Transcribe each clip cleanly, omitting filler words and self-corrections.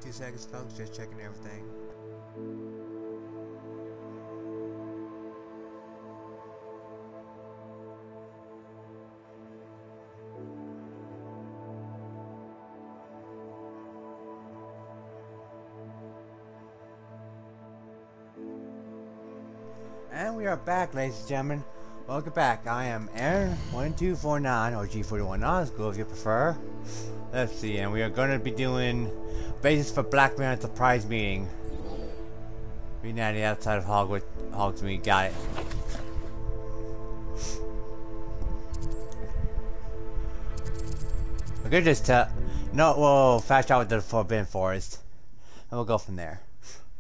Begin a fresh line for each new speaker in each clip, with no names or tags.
few seconds, folks. Just checking everything. And we are back, ladies and gentlemen. Welcome back. I am Aaron1249 or G41 school if you prefer. Let's see, and we are going to be doing basis for Blackmail at the prize meeting. Being at the outside of Hogwarts, we got it. We could just we'll fast out with the Forbidden Forest, and we'll go from there.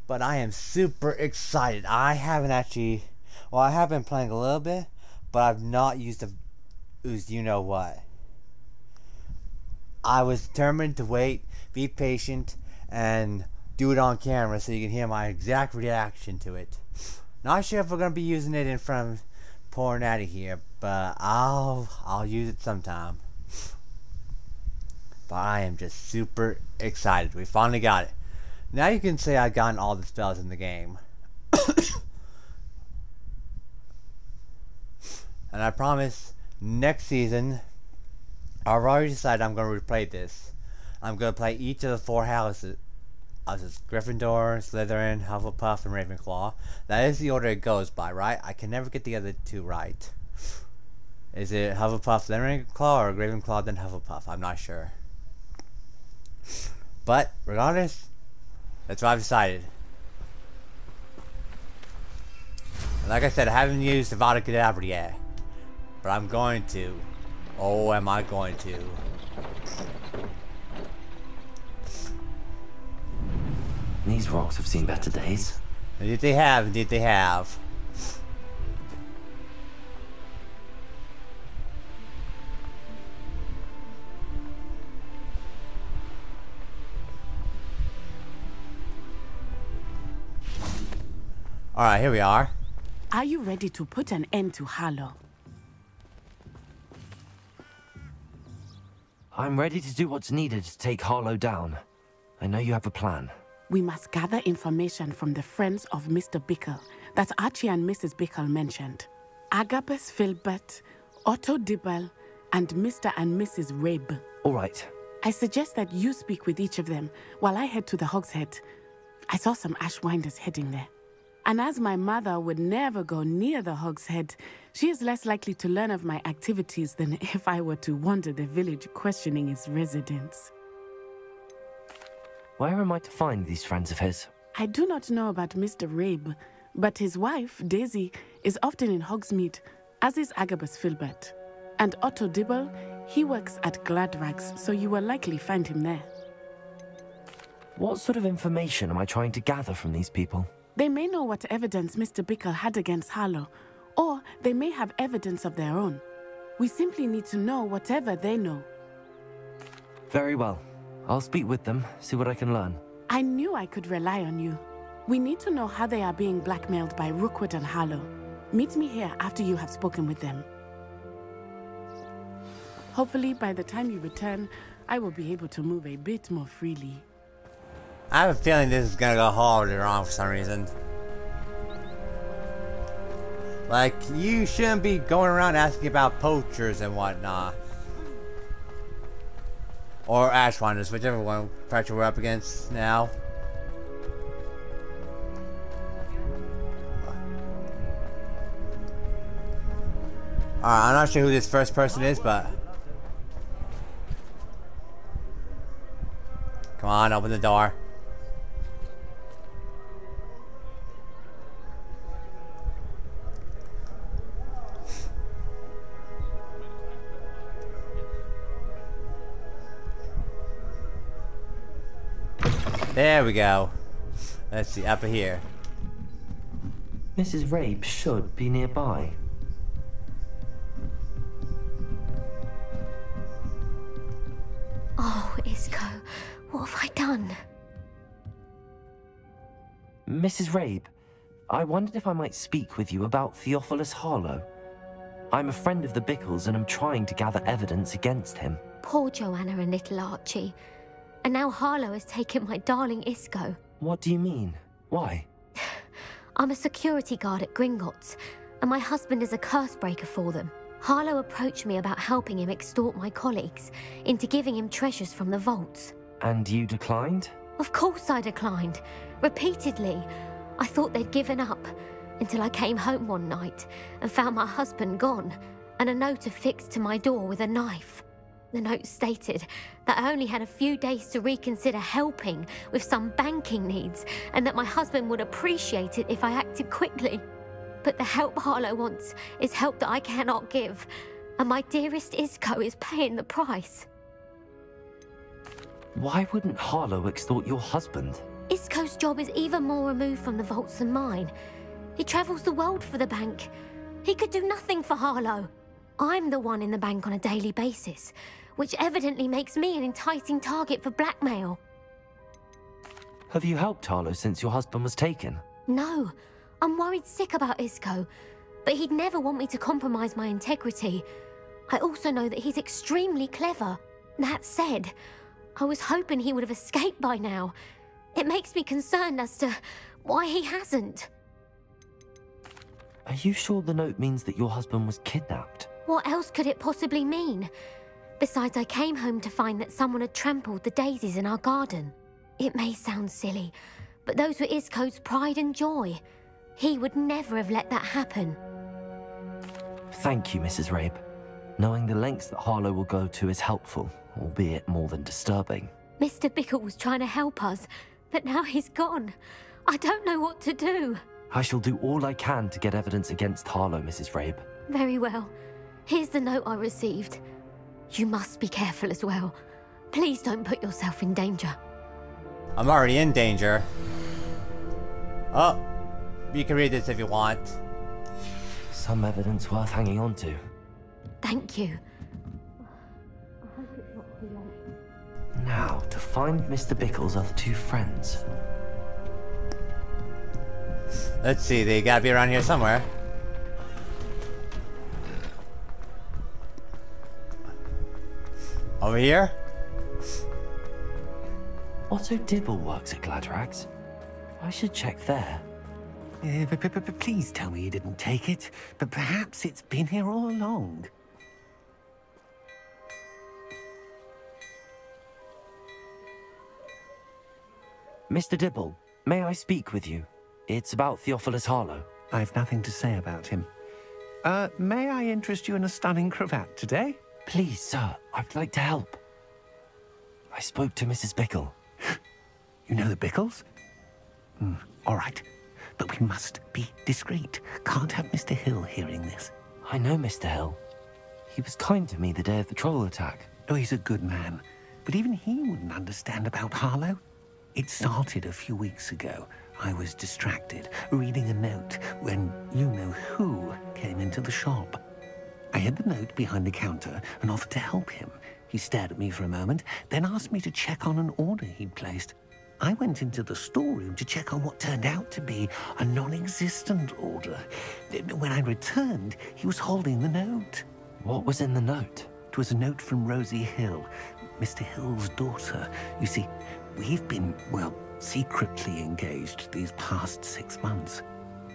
But I am super excited. I haven't actually, well, I have been playing a little bit, but I've not used you know what. I was determined to wait, be patient, and do it on camera so you can hear my exact reaction to it. Not sure if we're gonna be using it in front of poor Natty here, but I'll use it sometime. But I am just super excited. We finally got it. Now you can say I've gotten all the spells in the game. And I promise, next season, I've already decided I'm going to replay this. I'm going to play each of the 4 houses. Gryffindor, Slytherin, Hufflepuff, and Ravenclaw. That is the order it goes by, right? I can never get the other 2 right. Is it Hufflepuff, then Ravenclaw, or Ravenclaw, then Hufflepuff? I'm not sure. But, regardless, that's what I've decided. And like I said, I haven't used Avada Kedavra yet. But I'm going to. Oh, am I going to.
These rocks have seen better days.
Indeed they have, indeed they have. Alright, here we are.
Are you ready to put an end to Harlow?
I'm ready to do what's needed to take Harlow down. I know you have a plan.
We must gather information from the friends of Mr. Bickle that Archie and Mrs. Bickle mentioned. Agabus Filbert, Otto Dibble, and Mr. and Mrs. Rabe.
All right.
I suggest that you speak with each of them while I head to the Hogshead. I saw some Ashwinders heading there. And as my mother would never go near the Hogshead, she is less likely to learn of my activities than if I were to wander the village questioning its residents.
Where am I to find these friends of his?
I do not know about Mr. Rabe, but his wife, Daisy, is often in Hogsmeade, as is Agabus Filbert. And Otto Dibble, he works at Gladrags, so you will likely find him there.
What sort of information am I trying to gather from these people?
They may know what evidence Mr. Bickle had against Harlow, or they may have evidence of their own. We simply need to know whatever they know.
Very well. I'll speak with them, see what I can learn.
I knew I could rely on you. We need to know how they are being blackmailed by Rookwood and Harlow. Meet me here after you have spoken with them. Hopefully, by the time you return, I will be able to move a bit more freely.
I have a feeling this is gonna go horribly wrong for some reason. Like, you shouldn't be going around asking about poachers and whatnot. Or Ashwinders, whichever one pressure we're up against now. Alright, I'm not sure who this first person is, but... Come on, open the door. There we go. Let's see, up here.
Mrs. Rabe should be nearby.
Oh, Isco, what have I done?
Mrs. Rabe, I wondered if I might speak with you about Theophilus Harlow. I'm a friend of the Bickles and I'm trying to gather evidence against him.
Poor Joanna and little Archie. And now Harlow has taken my darling Isco.
What do you mean? Why?
I'm a security guard at Gringotts, and my husband is a curse breaker for them. Harlow approached me about helping him extort my colleagues into giving him treasures from the vaults.
And you declined?
Of course I declined. Repeatedly. I thought they'd given up, until I came home one night and found my husband gone, and a note affixed to my door with a knife. The note stated that I only had a few days to reconsider helping with some banking needs, and that my husband would appreciate it if I acted quickly. But the help Harlow wants is help that I cannot give, and my dearest Isco is paying the price.
Why wouldn't Harlow extort your husband?
Isco's job is even more removed from the vaults than mine. He travels the world for the bank. He could do nothing for Harlow. I'm the one in the bank on a daily basis, which evidently makes me an enticing target for blackmail.
Have you helped Harlow since your husband was taken?
No, I'm worried sick about Isco, but he'd never want me to compromise my integrity. I also know that he's extremely clever. That said, I was hoping he would have escaped by now. It makes me concerned as to why he hasn't.
Are you sure the note means that your husband was kidnapped?
What else could it possibly mean? Besides, I came home to find that someone had trampled the daisies in our garden. It may sound silly, but those were Isco's pride and joy. He would never have let that happen.
Thank you, Mrs. Rabe. Knowing the lengths that Harlow will go to is helpful, albeit more than disturbing.
Mr. Bickle was trying to help us, but now he's gone. I don't know what to do.
I shall do all I can to get evidence against Harlow, Mrs. Rabe.
Very well. Here's the note I received. You must be careful as well. Please don't put yourself in danger.
I'm already in danger. Oh, you can read this if you want.
Some evidence worth hanging on to.
Thank you. I hope it's not too late.
Now, to find Mr. Bickle's other two friends.
Let's see, they gotta be around here somewhere. Over here?
Otto Dibble works at Gladrags. I should check there.
Please tell me you didn't take it, but perhaps it's been here all along.
Mr. Dibble, may I speak with you? It's about Theophilus Harlow.
I've nothing to say about him. May I interest you in a stunning cravat today?
Please, sir, I'd like to help. I spoke to Mrs. Bickle.
You know the Bickles? All right. But we must be discreet. Can't have Mr. Hill hearing this.
I know Mr. Hill. He was kind to me the day of the troll attack.
Oh, he's a good man. But even he wouldn't understand about Harlow. It started a few weeks ago. I was distracted, reading a note, when you-know-who came into the shop. I hid the note behind the counter and offered to help him. He stared at me for a moment, then asked me to check on an order he'd placed. I went into the storeroom to check on what turned out to be a non-existent order. When I returned, he was holding the note.
What was in the note?
It was a note from Rosie Hill, Mr. Hill's daughter. You see, we've been, well, secretly engaged these past 6 months.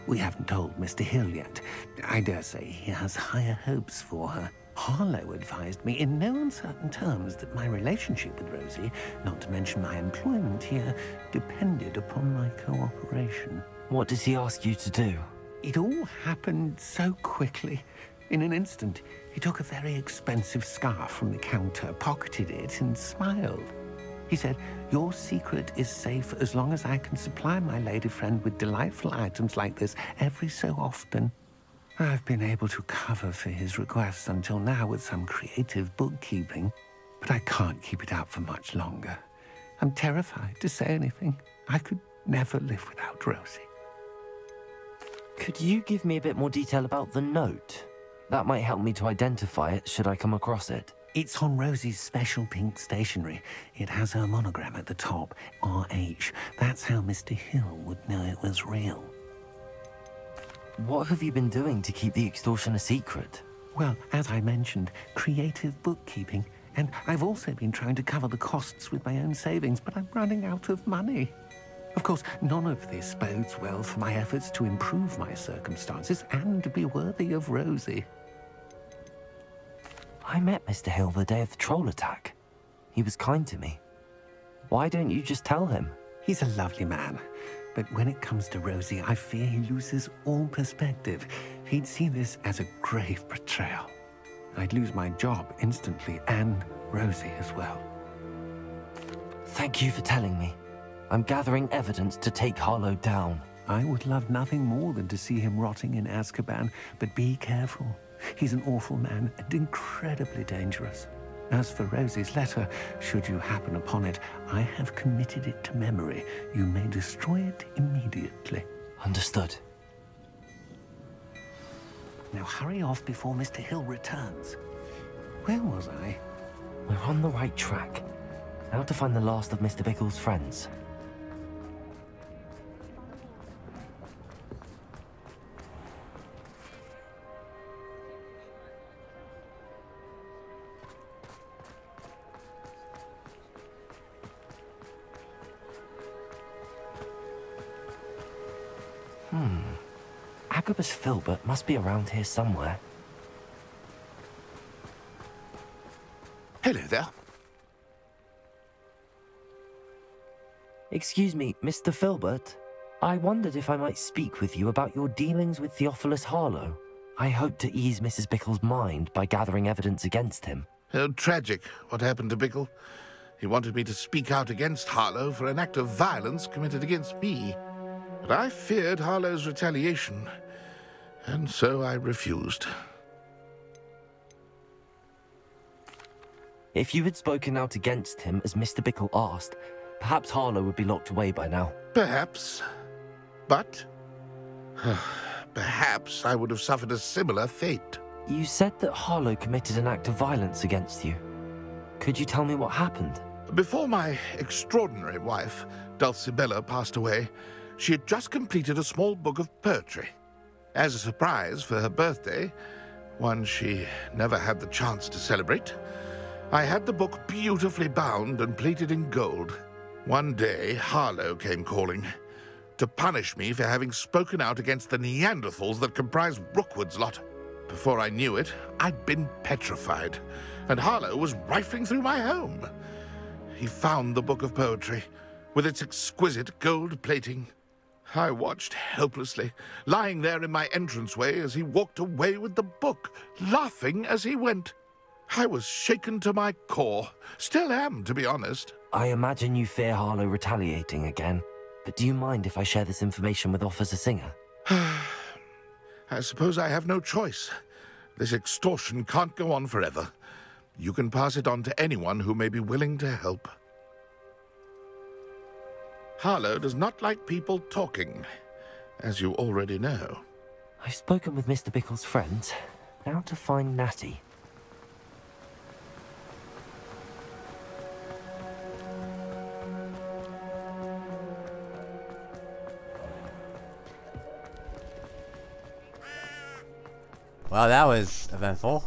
We haven't told Mr. Hill yet. I dare say he has higher hopes for her. Harlow advised me in no uncertain terms that my relationship with Rosie, not to mention my employment here, depended upon my cooperation.
What does he ask you to do?
It all happened so quickly. In an instant, he took a very expensive scarf from the counter, pocketed it, and smiled. He said, "Your secret is safe as long as I can supply my lady friend with delightful items like this every so often." I've been able to cover for his requests until now with some creative bookkeeping, but I can't keep it up for much longer. I'm terrified to say anything. I could never live without Rosie.
Could you give me a bit more detail about the note? That might help me to identify it should I come across it.
It's on Rosie's special pink stationery. It has her monogram at the top, RH. That's how Mr. Hill would know it was real.
What have you been doing to keep the extortion a secret?
Well, as I mentioned, creative bookkeeping. And I've also been trying to cover the costs with my own savings, but I'm running out of money. Of course, none of this bodes well for my efforts to improve my circumstances and to be worthy of Rosie.
I met Mr. Hill the day of the troll attack. He was kind to me. Why don't you just tell him?
He's a lovely man, but when it comes to Rosie, I fear he loses all perspective. He'd see this as a grave betrayal. I'd lose my job instantly, and Rosie as well.
Thank you for telling me. I'm gathering evidence to take Harlow down.
I would love nothing more than to see him rotting in Azkaban, but be careful. He's an awful man and incredibly dangerous. As for Rosie's letter, should you happen upon it, I have committed it to memory. You may destroy it immediately.
Understood.
Now hurry off before Mr. Hill returns. Where was I?
We're on the right track. Now to find the last of Mr. Bickle's friends. Agabus Filbert must be around here somewhere.
Hello there.
Excuse me, Mr. Filbert. I wondered if I might speak with you about your dealings with Theophilus Harlow. I hope to ease Mrs. Bickle's mind by gathering evidence against him.
Oh, tragic, what happened to Bickle. He wanted me to speak out against Harlow for an act of violence committed against me. But I feared Harlow's retaliation, and so I refused.
If you had spoken out against him as Mr. Bickle asked, perhaps Harlow would be locked away by now.
Perhaps. But perhaps I would have suffered a similar fate.
You said that Harlow committed an act of violence against you. Could you tell me what happened?
Before my extraordinary wife, Dulcibella, passed away, she had just completed a small book of poetry. As a surprise for her birthday, one she never had the chance to celebrate, I had the book beautifully bound and plated in gold. One day, Harlow came calling to punish me for having spoken out against the Neanderthals that comprise Rookwood's lot. Before I knew it, I'd been petrified, and Harlow was rifling through my home. He found the book of poetry, with its exquisite gold plating. I watched helplessly, lying there in my entranceway as he walked away with the book, laughing as he went. I was shaken to my core. Still am, to be honest.
I imagine you fear Harlow retaliating again, but do you mind if I share this information with Officer Singer?
I suppose I have no choice. This extortion can't go on forever. You can pass it on to anyone who may be willing to help. Harlow does not like people talking, as you already know.
I've spoken with Mr. Bickle's friends. Now to find Natty.
Well, that was eventful.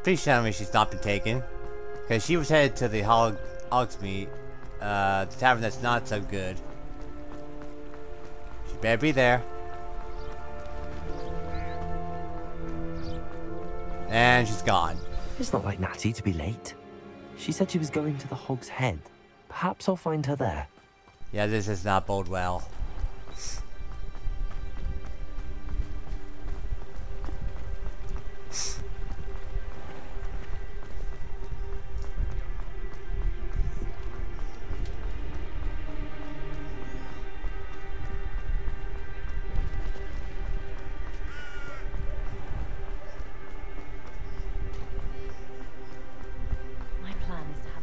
Please tell me she's not been taken. Because she was headed to the Hogsmeade, the tavern that's not so good. She better be there. And she's gone.
It's not like Natty to be late. She said she was going to the Hog's Head. Perhaps I'll find her there.
Yeah, this does not bode well.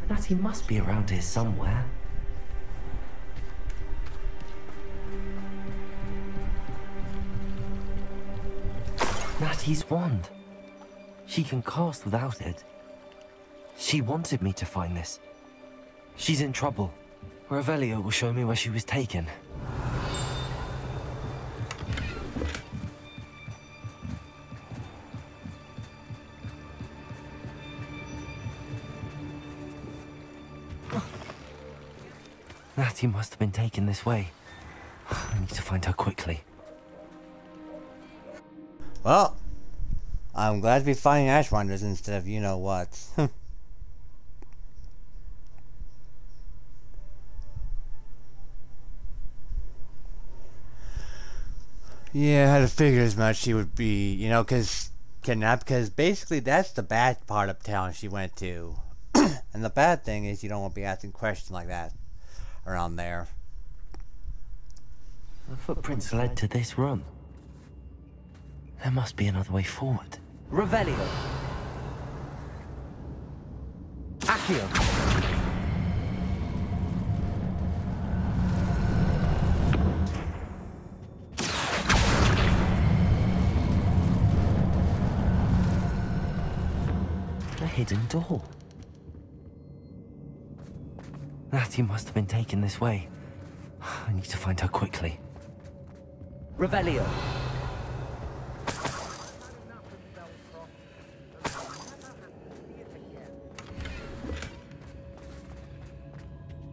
Natty must be around here somewhere. Natty's wand. She can cast without it. She wanted me to find this. She's in trouble. Revelio will show me where she was taken. Natty must have been taken this way. I need to find her quickly.
Well, I'm glad to be finding ash wonders instead of you know what. Yeah, I had to figure as much. She would be, you know, kidnapped, because basically that's the bad part of town she went to. And the bad thing is you don't want to be asking questions like that around there.
The footprints led to this room. There must be another way forward. Revelio! Accio! A hidden door. Natty must have been taken this way. I need to find her quickly. Revelio!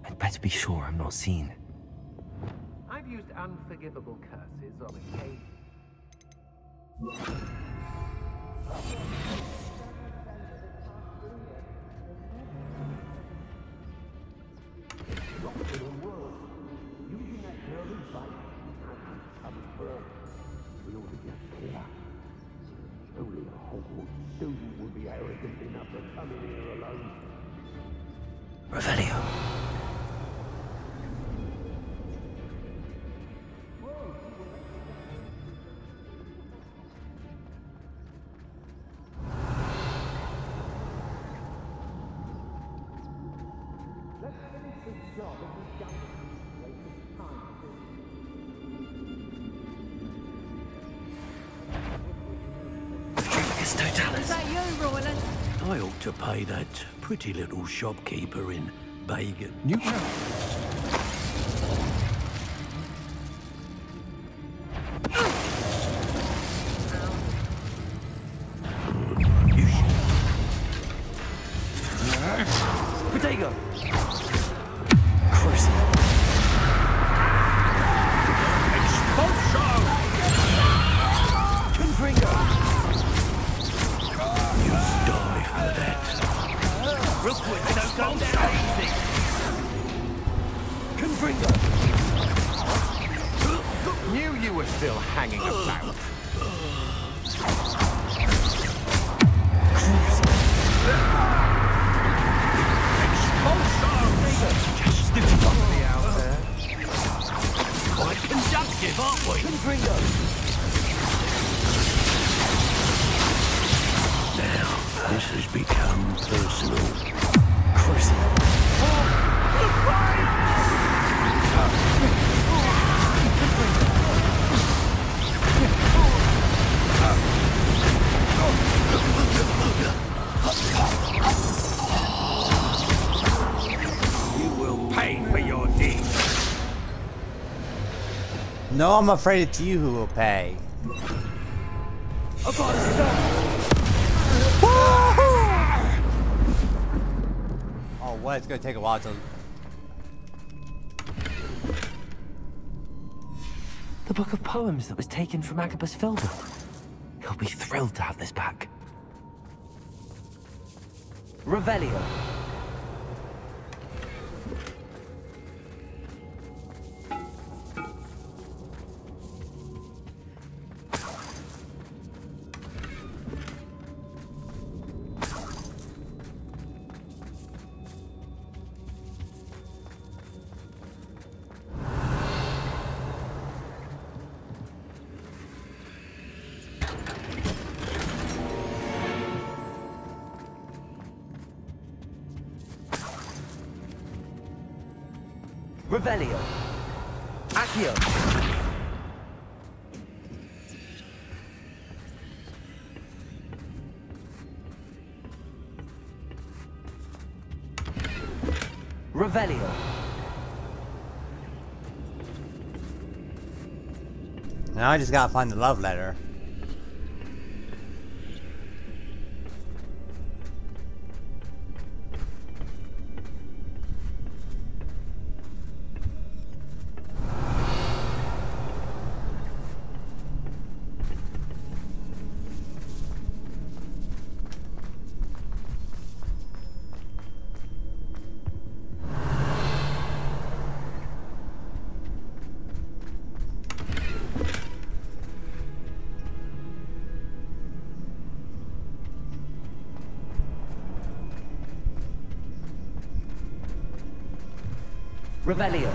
I'd better be sure I'm not seen.
I've used unforgivable curses on occasion. Only a Hogwarts student would be arrogant enough to come in here alone.
Revelio.
Let's finish this job and be done with this time.
Totalis.
I ought to pay that pretty little shopkeeper in Bagan.
Potato! Cruise.
Expulsion!
Confringo!
Die for that.
Rookwood, don't go down easy! Confringo!
Knew you were still hanging about.
Just stupid company out there. Quite conductive, aren't we?
Confringo!
Now, this has become personal.
Cruise.
You will pay for your deeds.
No, I'm afraid it's you who will pay. Oh, what? It's gonna take a while to...
The book of poems that was taken from Agabus Filbert. He'll be thrilled to have this back. Revelio. Revelio. Accio. Revelio.
Now I just gotta find the love letter.
Revelio.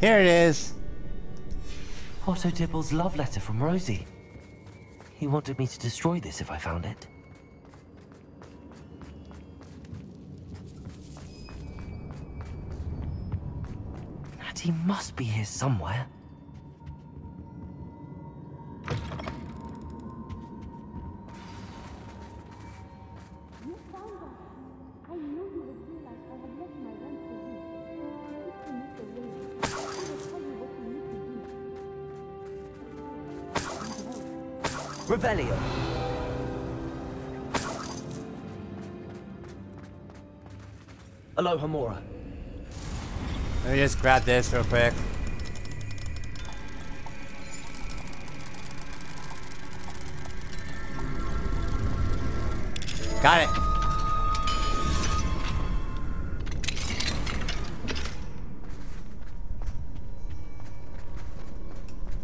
Here it is.
Otto Dibble's love letter from Rosie. He wanted me to destroy this if I found it. Natty must be here somewhere. Revelio. Aloha Mora.
Let me just grab this real quick. Got it.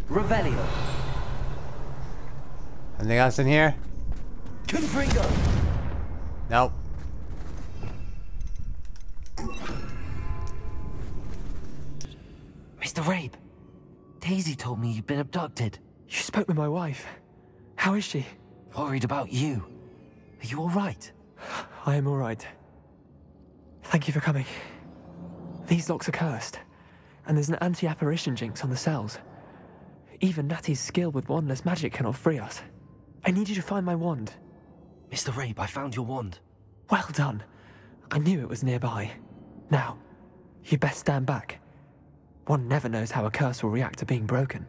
Revelio.
Anything else in here?
Confringo.
Nope.
Mr. Rabe, Daisy told me you'd been abducted.
You spoke with my wife. How is she?
Worried about you. Are you all right?
I am all right. Thank you for coming. These locks are cursed, and there's an anti-apparition jinx on the cells. Even Natty's skill with wandless magic cannot free us. I need you to find my wand.
Mr. Rabe, I found your wand.
Well done. I knew it was nearby. Now, you best stand back. One never knows how a curse will react to being broken.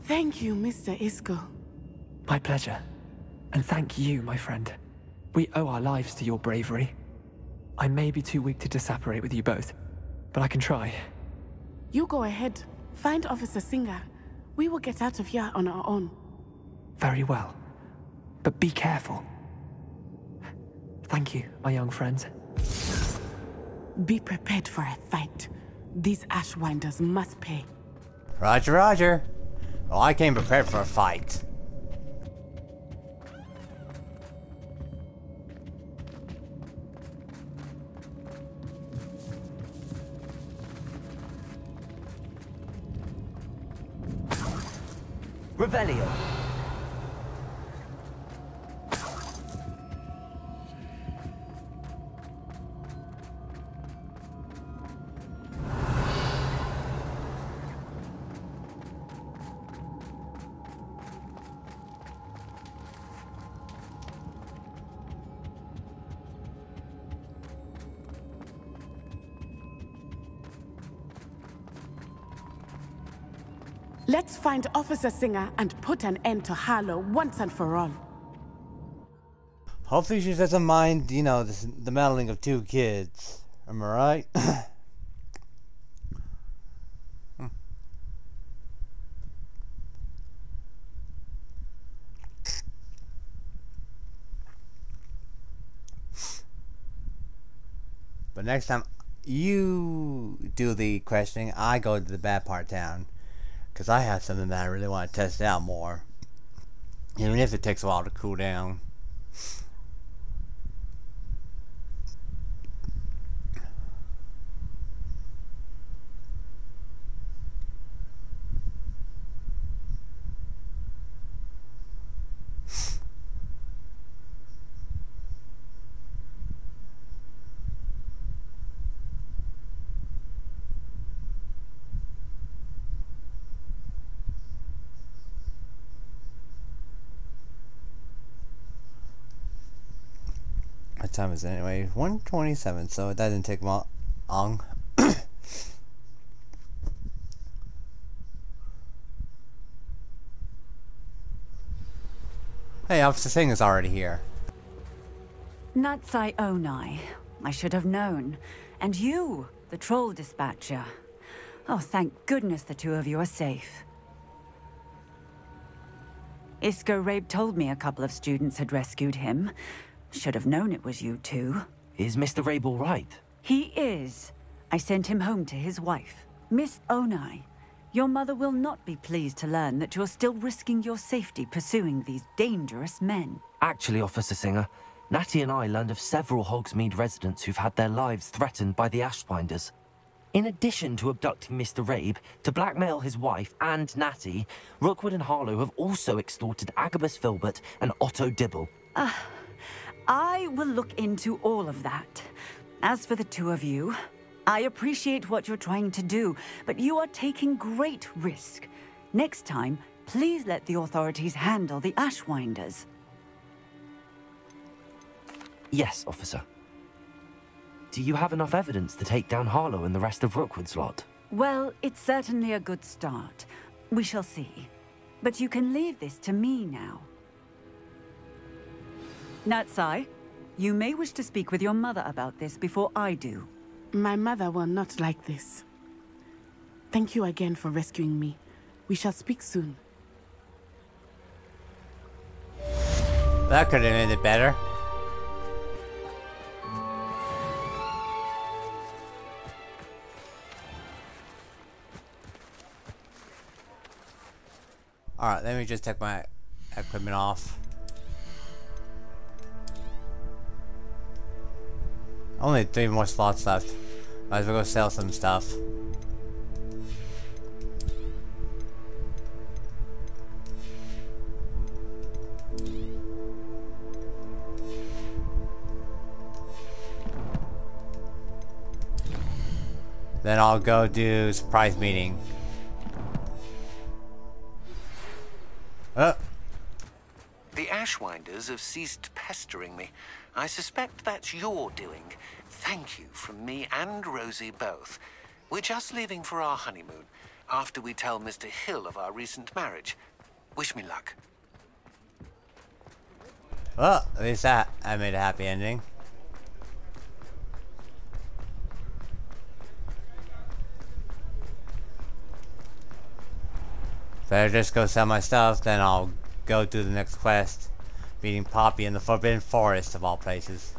Thank you, Mr. Isco.
My pleasure. And thank you, my friend. We owe our lives to your bravery. I may be too weak to disapparate with you both, but I can try.
You go ahead. Find Officer Singer. We will get out of here on our own.
Very well. But be careful. Thank you, my young friends.
Be prepared for a fight. These Ashwinders must pay.
Roger, roger. Well, I came prepared for a fight.
Revelio.
Let's find Officer Singer and put an end to Harlow once and for all.
Hopefully she doesn't mind, you know, the meddling of two kids. Am I right? But next time you do the questioning, I go to the bad part town. Because I have something that I really want to test out more. Even if it takes a while to cool down. What time is it anyway? 1:27, so that didn't take long. Hey, Officer Singh is already here.
Natsai Onai. I should have known. And you, the troll dispatcher. Oh, thank goodness the two of you are safe. Isco Rabe told me a couple of students had rescued him. Should have known it was you two.
Is Mr. Rabe all right?
He is. I sent him home to his wife. Miss Onai, your mother will not be pleased to learn that you're still risking your safety pursuing these dangerous men.
Actually, Officer Singer, Natty and I learned of several Hogsmeade residents who've had their lives threatened by the Ashwinders. In addition to abducting Mr. Rabe, to blackmail his wife and Natty, Rookwood and Harlow have also extorted Agabus Filbert and Otto Dibble.
I will look into all of that. As for the two of you, I appreciate what you're trying to do, but you are taking great risk. Next time, please let the authorities handle the Ashwinders.
Yes, officer. Do you have enough evidence to take down Harlow and the rest of Rookwood's lot?
Well, it's certainly a good start. We shall see. But you can leave this to me now. Natsai, you may wish to speak with your mother about this before I do.
My mother will not like this. Thank you again for rescuing me. We shall speak soon.
That could have ended better. Alright, let me just take my equipment off. Only 3 more slots left. Might as well go sell some stuff. Then I'll go do surprise meeting.
The Ashwinders have ceased pestering me. I suspect that's your doing. Thank you from me and Rosie both. We're just leaving for our honeymoon, after we tell Mr. Hill of our recent marriage. Wish me luck.
Well, at least I made a happy ending. Better just go sell my stuff, then I'll go do the next quest. Beating Poppy in the Forbidden Forest of all places.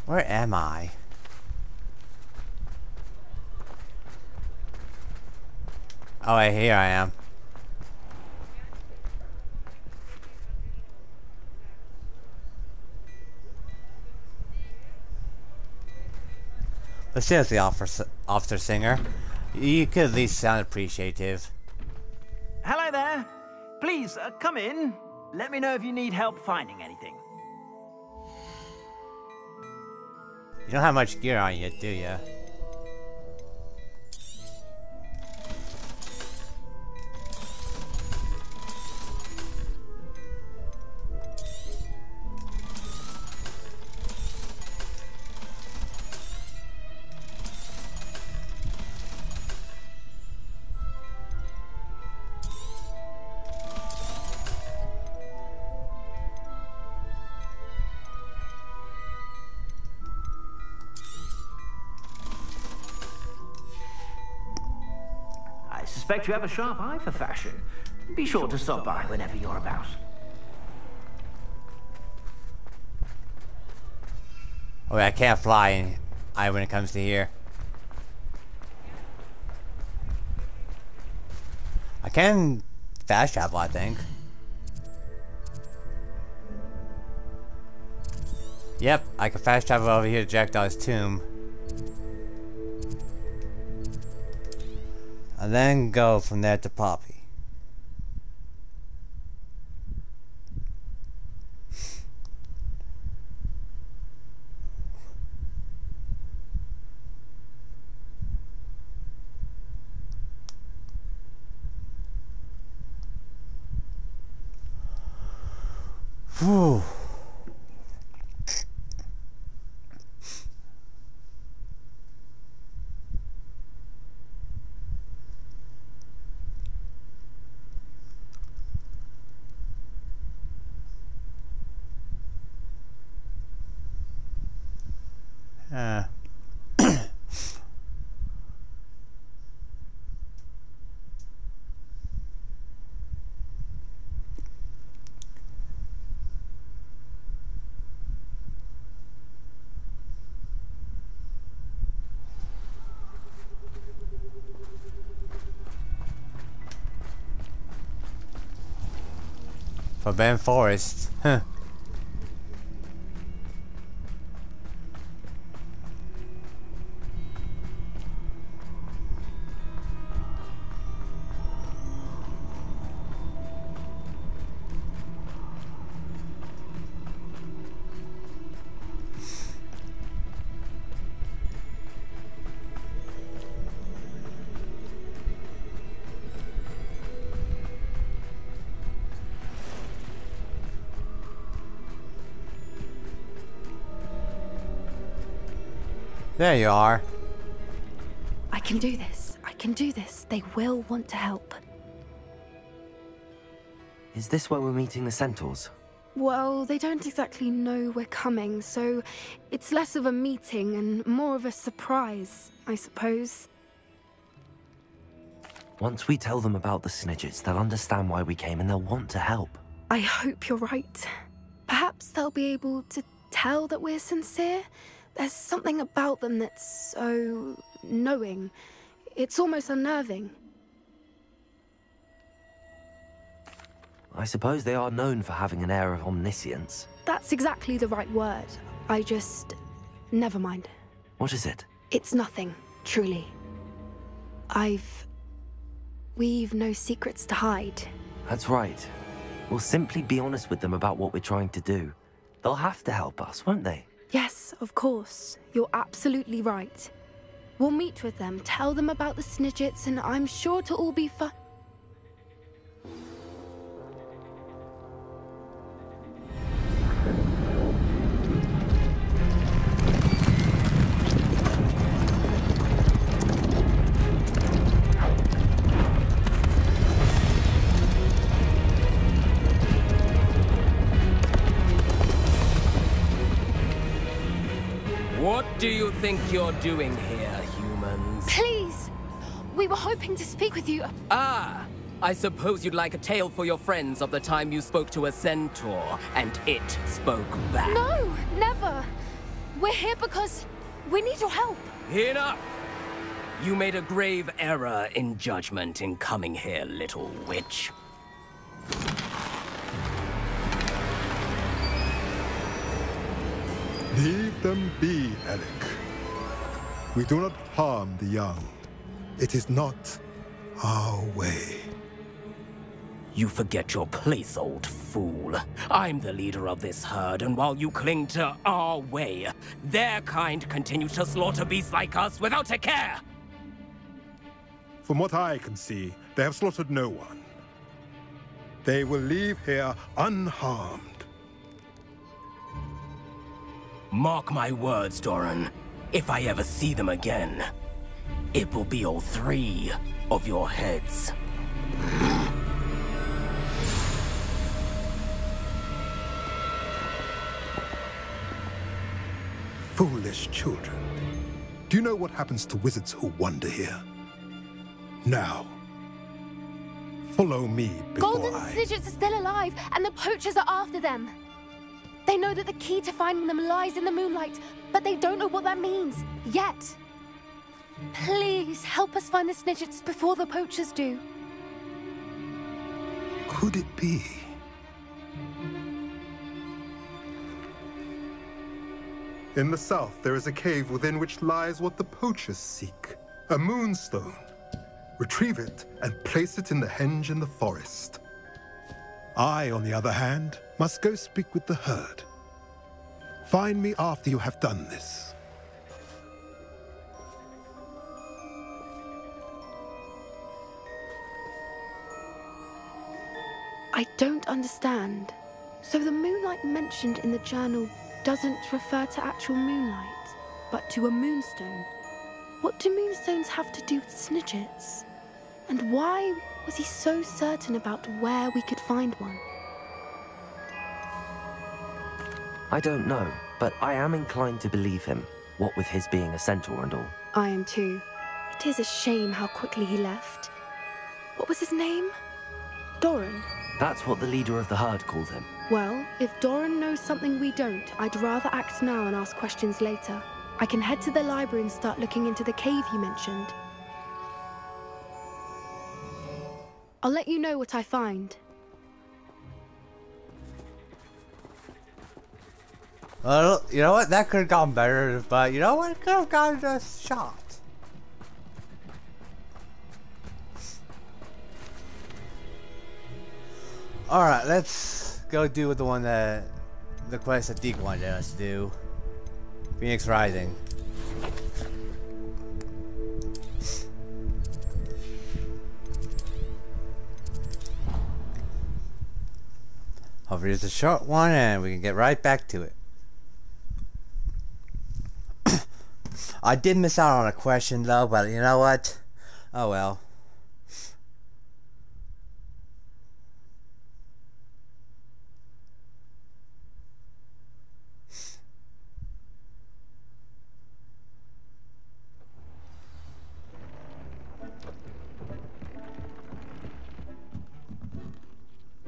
Where am I? Oh wait, here I am. But seriously, Officer Singer, you could at least sound appreciative.
Hello there. Please, come in. Let me know if you need help finding anything.
You don't have much gear on yet, do you?
I suspect you have a sharp eye for fashion. Be sure to stop by whenever you're about.
Oh, I can't fly when it comes to here. I can fast travel, I think. Yep, I can fast travel over here to Jackdaw's tomb. And then go from there to Poppy. Whew. Forbidden Forest. Huh. There you are.
I can do this. I can do this. They will want to help.
Is this where we're meeting the centaurs?
Well, they don't exactly know we're coming, so it's less of a meeting and more of a surprise, I suppose.
Once we tell them about the Snidgets, they'll understand why we came and they'll want to help.
I hope you're right. Perhaps they'll be able to tell that we're sincere. There's something about them that's so knowing. It's almost unnerving.
I suppose they are known for having an air of omniscience.
That's exactly the right word. I just... never mind.
What is it?
It's nothing, truly. We've no secrets to hide.
That's right. We'll simply be honest with them about what we're trying to do. They'll have to help us, won't they?
Yes, of course. You're absolutely right. We'll meet with them, tell them about the Snidgets, and I'm sure it'll all be fun.
What do you think you're doing here, humans?
Please! We were hoping to speak with you.
Ah! I suppose you'd like a tale for your friends of the time you spoke to a centaur, and it spoke back.
No, never! We're here because we need your help.
Enough! You made a grave error in judgment in coming here, little witch.
Leave them be, Alec. We do not harm the young. It is not our way.
You forget your place, old fool. I'm the leader of this herd, and while you cling to our way, their kind continue to slaughter beasts like us without a care!
From what I can see, they have slaughtered no one. They will leave here unharmed.
Mark my words, Doran. If I ever see them again, it will be all 3 of your heads.
Foolish children. Do you know what happens to wizards who wander here? Now, follow me before
Golden Snidgets are still alive, and the poachers are after them. They know that the key to finding them lies in the moonlight, but they don't know what that means, yet. Please, help us find the Snidgets before the poachers do.
Could it be? In the south, there is a cave within which lies what the poachers seek. A moonstone. Retrieve it and place it in the henge in the forest. I, on the other hand, must go speak with the herd. Find me after you have done this.
I don't understand. So the moonlight mentioned in the journal doesn't refer to actual moonlight, but to a moonstone. What do moonstones have to do with Snidgets? And why was he so certain about where we could find one?
I don't know, but I am inclined to believe him, what with his being a centaur and all.
I am too. It is a shame how quickly he left. What was his name? Doran?
That's what the leader of the herd called him.
Well, if Doran knows something we don't, I'd rather act now and ask questions later. I can head to the library and start looking into the cave you mentioned. I'll let you know what I find.
Well, you know what? That could have gone better, but you know what? It could have gotten a shot. Alright, let's go do with the one that... the quest that Deke wanted us to do. Phoenix Rising. Hopefully it's a short one and we can get right back to it. I did miss out on a question though, but you know what? Oh well.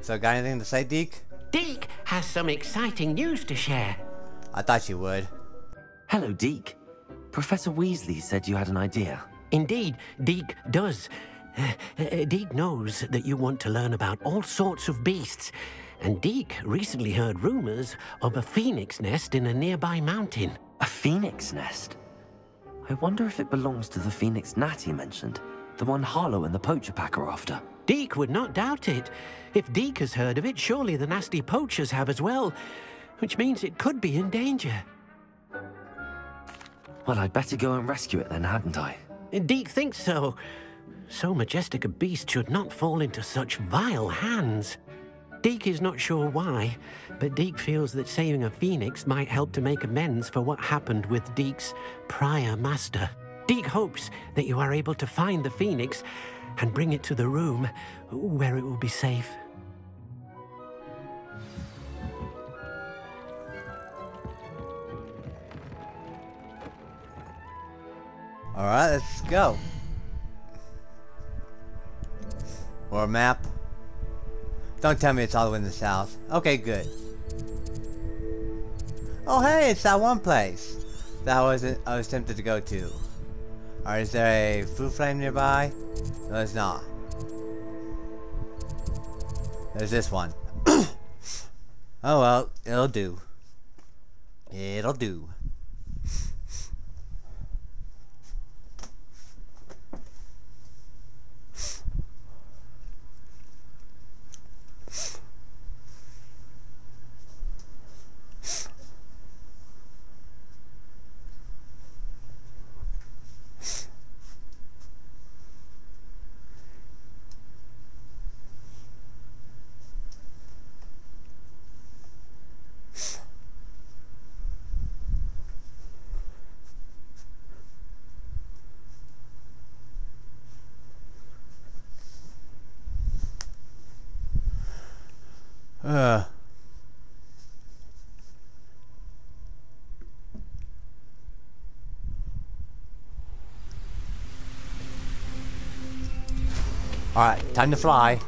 So got anything to say, Deke?
Deke has some exciting news to share.
I thought you would.
Hello, Deke. Professor Weasley said you had an idea.
Indeed, Deke does. Deke knows that you want to learn about all sorts of beasts, and Deke recently heard rumors of a phoenix nest in a nearby mountain.
A phoenix nest? I wonder if it belongs to the phoenix gnat he mentioned, the one Harlow and the poacher pack are after.
Deke would not doubt it. If Deke has heard of it, surely the nasty poachers have as well, which means it could be in danger.
Well, I'd better go and rescue it then, hadn't I?
Deke thinks so. So majestic a beast should not fall into such vile hands. Deke is not sure why, but Deke feels that saving a phoenix might help to make amends for what happened with Deke's prior master. Deke hopes that you are able to find the phoenix and bring it to the room where it will be safe.
Alright, let's go. Or a map. Don't tell me it's all the way in the south. Okay, good. Oh hey, it's that one place that I was tempted to go to. Alright, is there a food flame nearby? No, there's not. There's this one. Oh well, it'll do. It'll do. Alright, time to fly.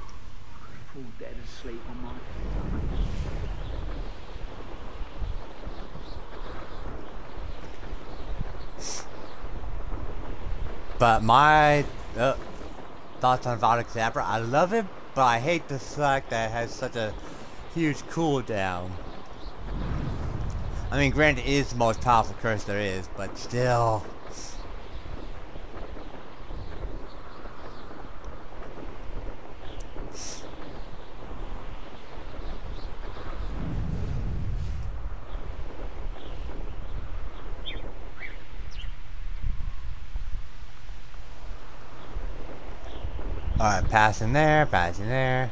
But my thoughts on Vada Kedavra, I love it, but I hate the fact that it has such a huge cooldown. I mean, granted, it is the most powerful curse there is, but still. Alright, passing there, passing there.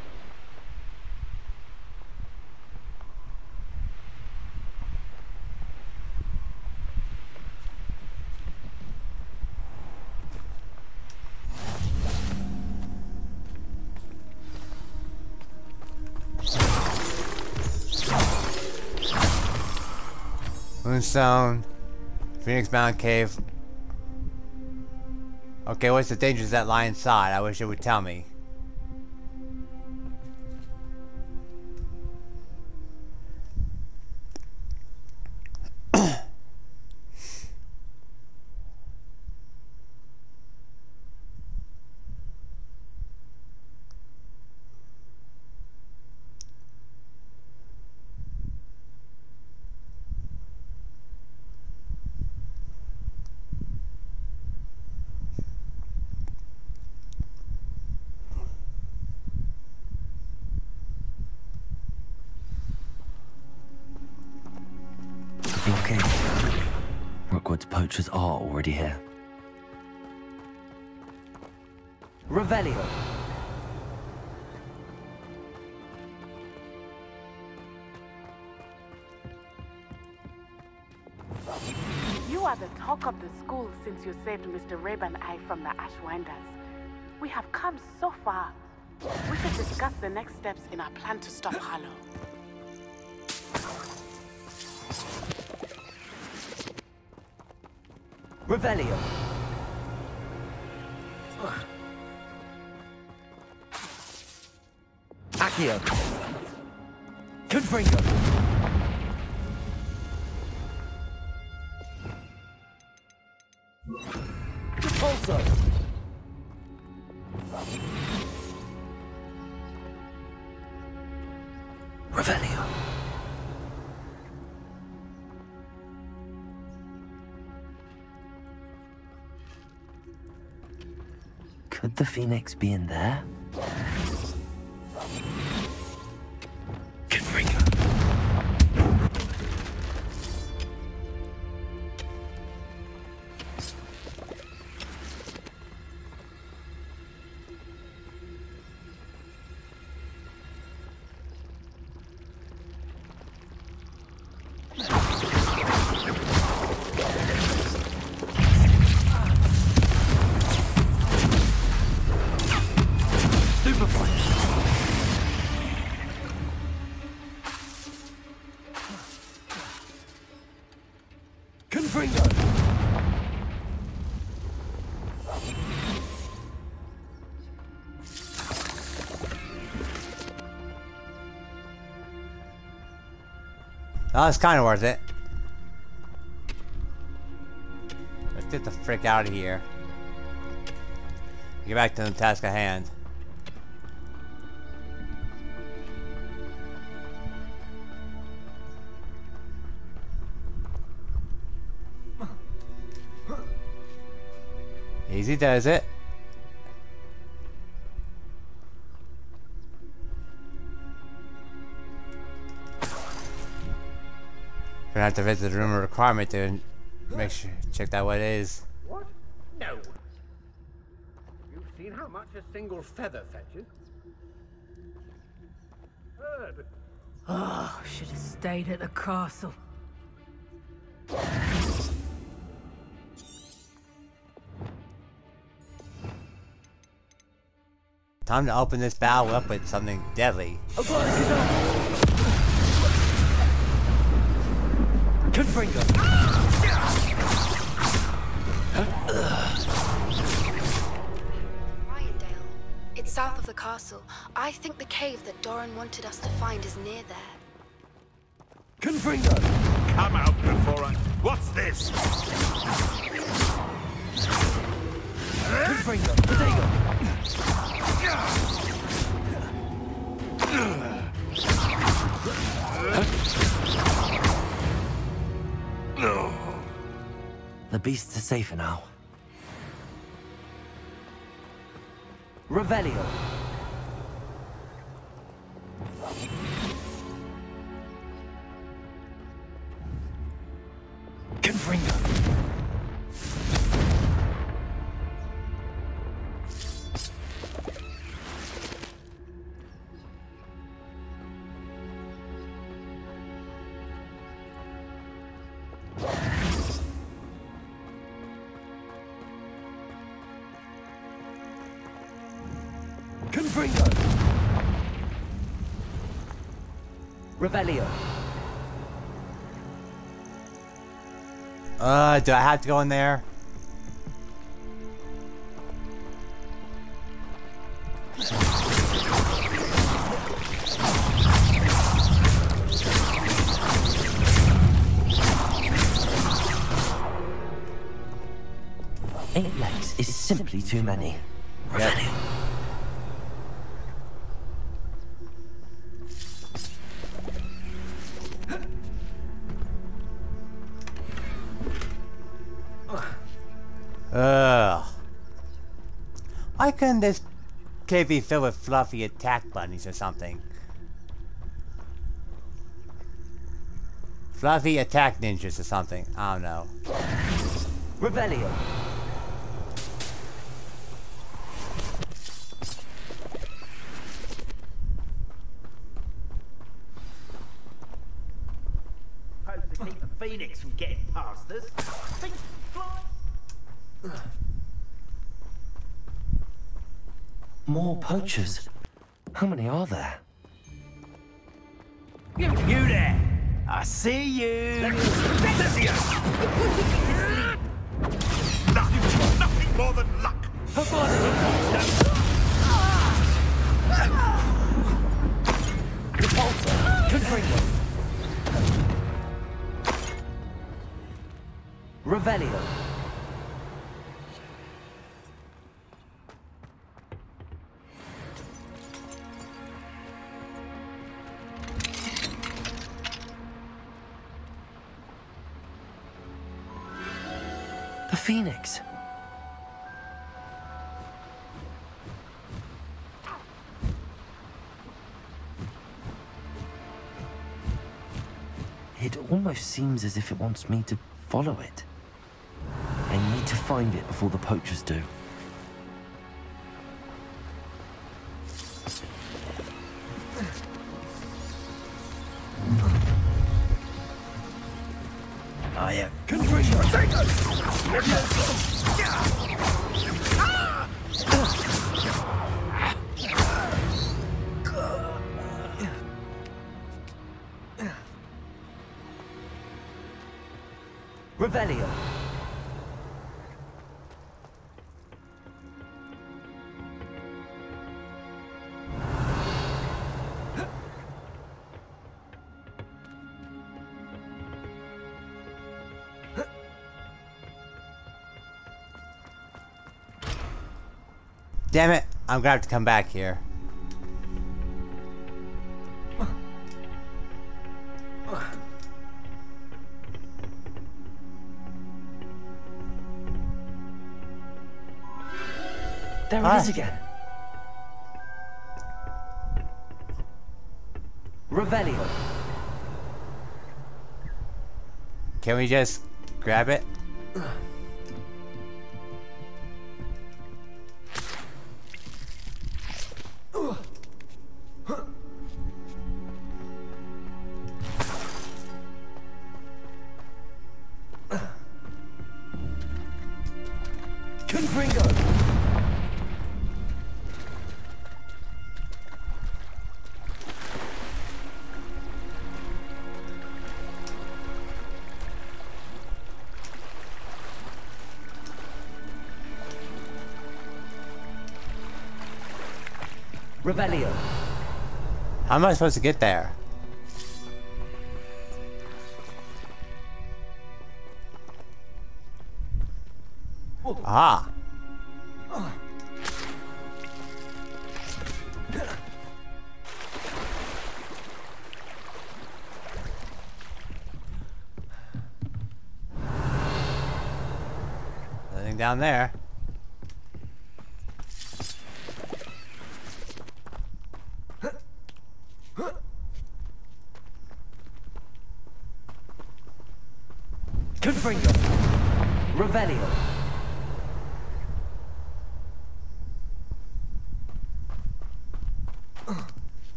Moonstone, Phoenix Mountain Cave. Okay, what's the dangers that lie inside? I wish it would tell me.
You okay? Rookwood's poachers are already here. Revelio!
You are the talk of the school since you saved Mr. Rabe and I from the Ashwinders. We have come so far. We should discuss the next steps in our plan to stop Harlow.
Revelio! Accio! Confringo! Also! Revelio! Could the Phoenix be in there? Confringo!
Oh, it's kind of worth it. Let's get the frick out of here. Get back to the task at hand. Easy does it. Gonna have to visit the room of requirement to make sure, check that what it is.
What? No. You've seen how much a single feather fetches? Heard.
Oh, should have stayed at the castle.
Time to open this battle up with something deadly.
Confringo!
Ryandale. It's south of the castle. I think the cave that Doran wanted us to find is near there.
Confringo!
Come out before I... What's this?
Confringo! Potato! The beasts are safer now. Revelio! Confringo! Confringo! Revelio!
Do I have to go in there?
Eight legs is simply too many. Revelio!
Why couldn't this cave be filled with fluffy attack bunnies or something? Fluffy attack ninjas or something. I don't know.
Revelio.
Supposed to keep the phoenix from getting past us. Think fly.
More poachers. How many are there?
You there! I see you!
Nothing more than luck!
Repulsor! Confringo! Revelio! The Phoenix! It almost seems as if it wants me to follow it. I need to find it before the poachers do.
I am confringo.
Revelio.
Damn it, I'm gonna have to come back here.
There it is again. Revelio.
Can we just grab it?
Confringo. Revelio.
How am I supposed to get there? Ah. Nothing down there.
Confringo. Revelio.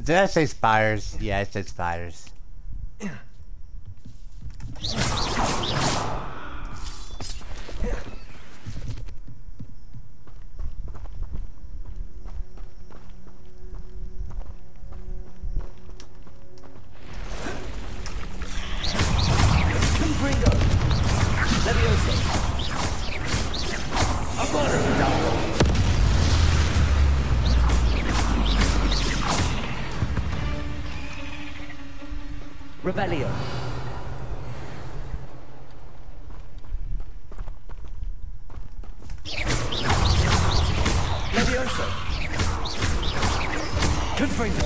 Did I say spiders? Yeah, it said spiders.
Confringo. Levioso. Revelio. Levioso. Confringo.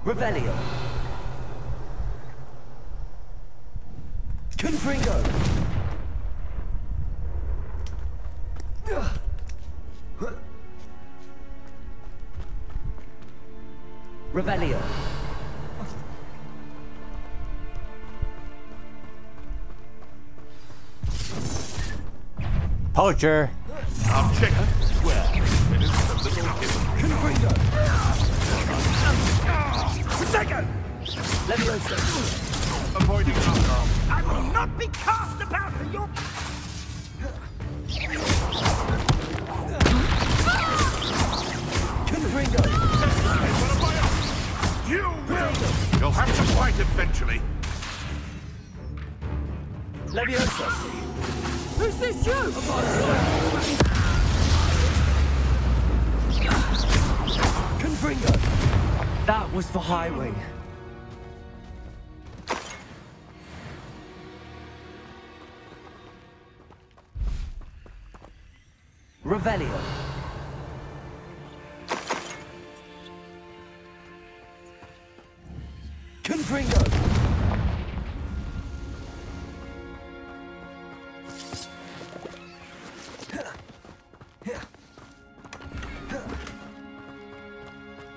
Revelio. Confringo. Revelio.
Poacher.
I'll check it. Swear. It is a little given.
Confringo. Protego. Leviosa.
Avoiding alcohol.
I will not be cast about for your... Confringo.
You will. You'll have to fight eventually.
Leviosa.
Who's this you?
Confringo.
That was for Highwing. Revelio.
Confringo.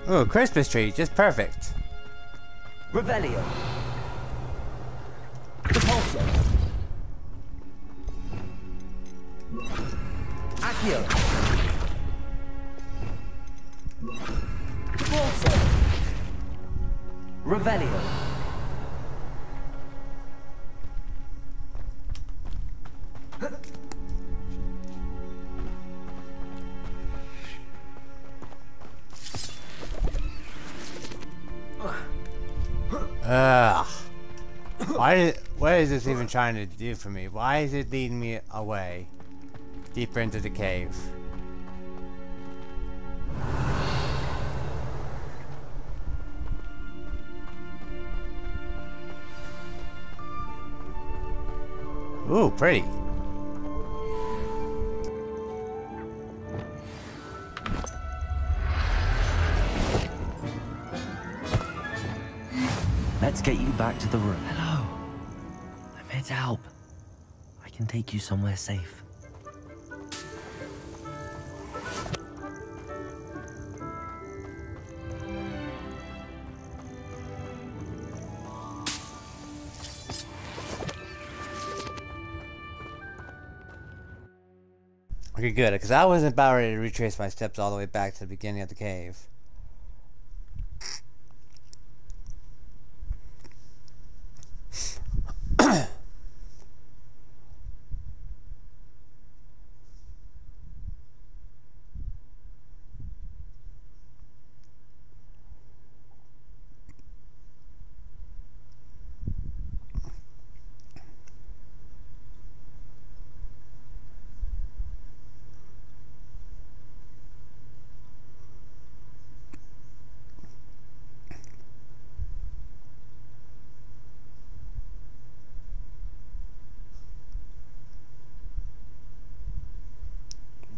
Ooh, Christmas tree, just perfect.
Revelio.
Repulso.
Accio.
Repulso.
Revelio.
What is this even trying to do for me? Why is it leading me away? Deeper into the cave. Ooh, pretty.
Let's get you back to the room. Hello. I'm here to help. I can take you somewhere safe.
Okay, good, because I wasn't about ready to retrace my steps all the way back to the beginning of the cave.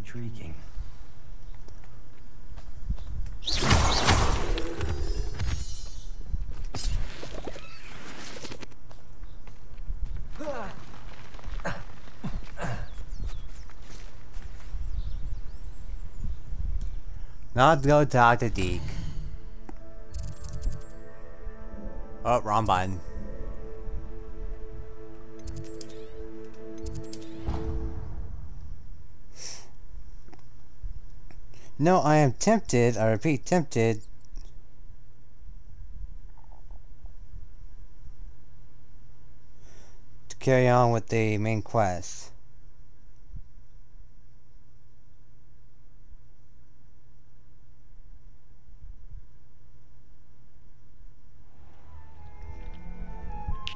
Intriguing.
Not go talk to Deke. Oh, wrong button. No, I am tempted, I repeat, tempted to carry on with the main quest.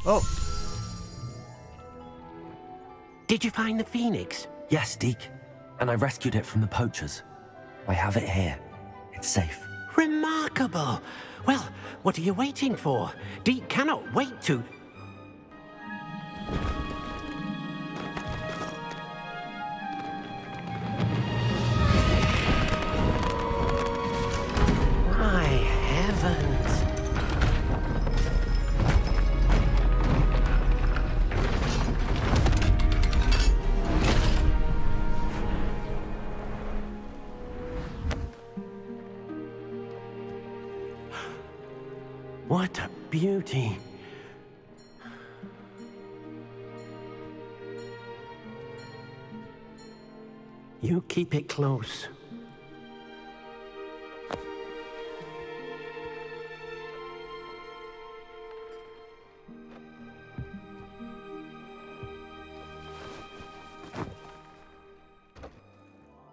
Oh!
Did you find the phoenix?
Yes, Deke. And I rescued it from the poachers. I have it here. It's safe.
Remarkable! Well, what are you waiting for? Deke cannot wait to... My heavens! beauty. You keep it close.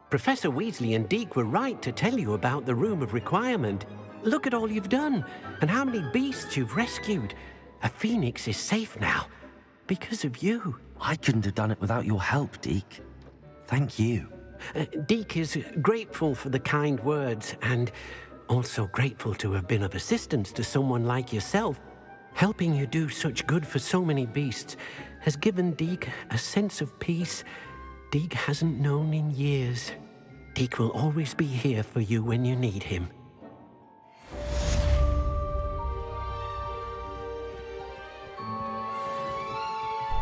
Professor Weasley and Deke were right to tell you about the Room of Requirement. Look at all you've done, and how many beasts you've rescued. A phoenix is safe now, because of you.
I couldn't have done it without your help, Deke. Thank you.
Deke is grateful for the kind words, and also grateful to have been of assistance to someone like yourself. Helping you do such good for so many beasts has given Deke a sense of peace Deke hasn't known in years. Deke will always be here for you when you need him.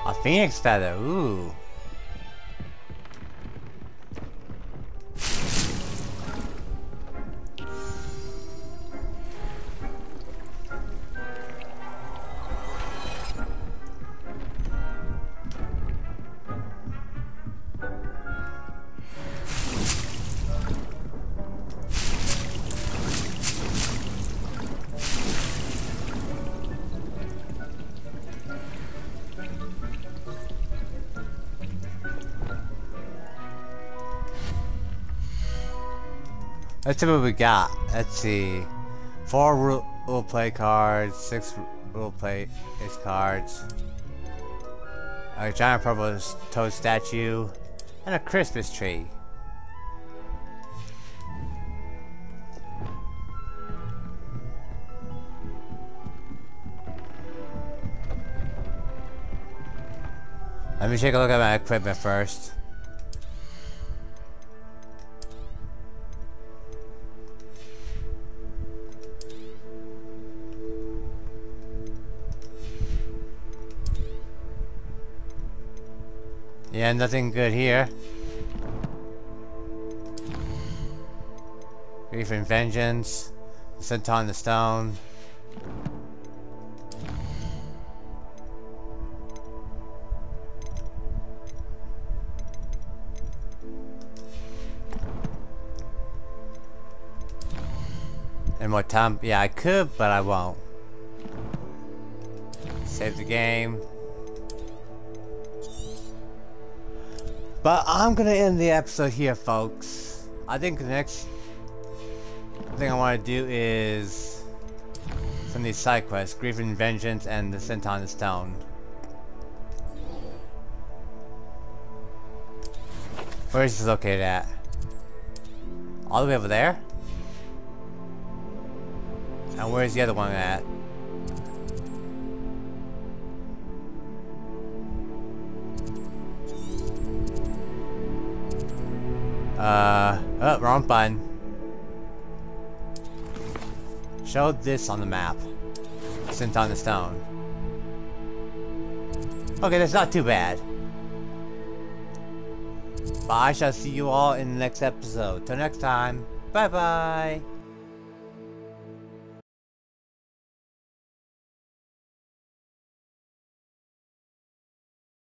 A phoenix feather, ooh. Let's see what we got. Let's see. 4 role play cards, 6 role play cards, a giant purple toad statue, and a Christmas tree. Let me take a look at my equipment first. Yeah, nothing good here. Grief and Vengeance, Centaur on the Stone. And more time. Yeah, I could, but I won't. Save the game. But I'm gonna end the episode here, folks. I think the next thing I want to do is some of these side quests: Grief and Vengeance and the Centaur on the Stone. Where is this located at? All the way over there? And where's the other one at? Oh, wrong button. Show this on the map. Centaur on the Stone. Okay, that's not too bad. But I shall see you all in the next episode. Till next time, bye bye!